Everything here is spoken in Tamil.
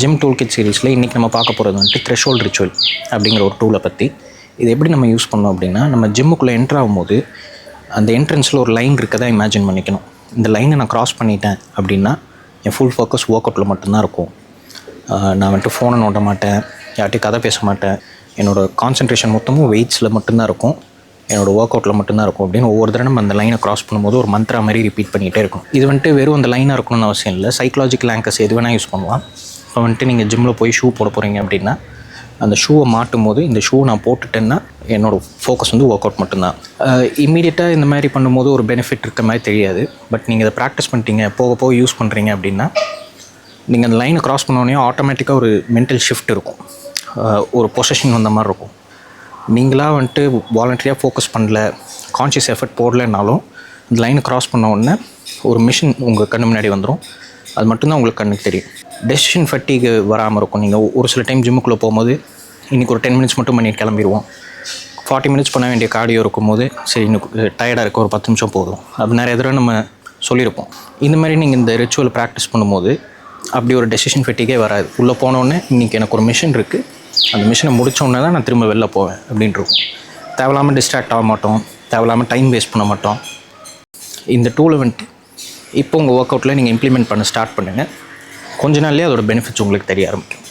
ஜிம் டூல் கிட் சீரீஸில் இன்றைக்கி நம்ம பார்க்க போகிறது வந்துட்டு த்ரெஷ்ஹோல்ட் ரிச்சுவல் அப்படிங்கிற ஒரு டூலை பற்றி. இது எப்படி நம்ம யூஸ் பண்ணோம் அப்படின்னா, நம்ம ஜிம்முக்குள்ளே என்ட்ரு ஆகும்போது அந்த என்ட்ரன்ஸில் ஒரு லைன் இருக்கதை இமேஜின் பண்ணிக்கணும். இந்த லைனை நான் க்ராஸ் பண்ணிட்டேன் அப்படின்னா என் ஃபுல் ஃபோக்கஸ் ஒர்க் அவுட்டில் மட்டும்தான் இருக்கும். நான் வந்துட்டு ஃபோனை நோட்ட மாட்டேன், யார்ட்டையும் கதை பேச மாட்டேன். என்னோடய கான்சன்ட்ரேஷன் மொத்தமும் வெயிட்ஸில் மட்டும்தான் இருக்கும், என்னோடய ஒர்க் அவுட்டில் மட்டும்தான் இருக்கும் அப்படின்னு ஒவ்வொரு தடவை நம்ம அந்த லைனை க்ராஸ் பண்ணும்போது ஒரு மந்த்ரா மாதிரி ரிப்பீட் பண்ணிகிட்டே இருக்கும். இது வந்துட்டு வெறும் அந்த லைனாக இருக்கணும்னு அவசியம் இல்லை. சைக்கலாஜிக்கல் ஆங்கர்ஸ் எது வேணால் யூஸ் பண்ணலாம். இப்போ வந்துட்டு நீங்கள் ஜிம்மில் போய் ஷூ போட போகிறீங்க அப்படின்னா அந்த ஷூவை மாட்டும் போது இந்த ஷூ நான் போட்டுட்டேன்னா என்னோடய ஃபோக்கஸ் வந்து ஒர்க் அவுட் மட்டும்தான். இம்மீடியட்டாக இந்த மாதிரி பண்ணும்போது ஒரு பெனிஃபிட் இருக்க மாதிரி தெரியாது. பட் நீங்கள் இதை ப்ராக்டிஸ் பண்ணிட்டீங்க, போக போக யூஸ் பண்ணுறீங்க அப்படின்னா நீங்கள் அந்த லைனை க்ராஸ் பண்ணோடனே ஆட்டோமேட்டிக்காக ஒரு மென்டல் ஷிஃப்ட் இருக்கும், ஒரு பொசஷன் வந்த மாதிரி இருக்கும். நீங்களாக வந்துட்டு வாலண்டரியாக ஃபோக்கஸ் பண்ணல, கான்ஷியஸ் எஃபர்ட் போடலைன்னாலும் இந்த லைனை க்ராஸ் பண்ண உடனே ஒரு மிஷின் உங்கள் கண்ணு முன்னாடி வந்துடும். அது மட்டும்தான் உங்களுக்கு கண்ணுக்கு தெரியும். டெசிஷன் ஃபட்டிக்கு வராமல் இருக்கும். நீங்கள் ஒரு சில டைம் ஜிம்முக்குள்ளே போகும்போது இன்றைக்கி ஒரு 10 மினிட்ஸ் மட்டும் பண்ணி கிளம்பிடுவோம். 40 மினிட்ஸ் பண்ண வேண்டிய கார்டியோ இருக்கும்போது சரி இன்னும் டயர்டாக இருக்க ஒரு 10 நிமிஷம் போதும் அப்படி நிறைய தடவை நம்ம சொல்லியிருப்போம். இந்த மாதிரி நீங்கள் இந்த ரிச்சுவல் ப்ராக்டிஸ் பண்ணும்போது அப்படி ஒரு டெசிஷன் ஃபட்டிக்கே வராது. உள்ளே போனோடனே இன்றைக்கி எனக்கு ஒரு மிஷின் இருக்குது, அந்த மிஷினை முடித்தோடனே தான் நான் திரும்ப வெளில போவேன் அப்படின்ட்டுருக்கும். தேவையில்லாமல் டிஸ்ட்ராக்ட் ஆக மாட்டோம், தேவையில்லாமல் டைம் வேஸ்ட் பண்ண மாட்டோம். இந்த டூலை வந்துட்டு இப்போ உங்கள் ஒர்க் அவுட்டில் நீங்கள் இம்ப்ளிமெண்ட் பண்ண ஸ்டார்ட் பண்ணுங்கள். கொஞ்ச நாள்லேயே அதோட பெனிஃபிட்ஸ் உங்களுக்கு தெரிய ஆரம்பிக்கும்.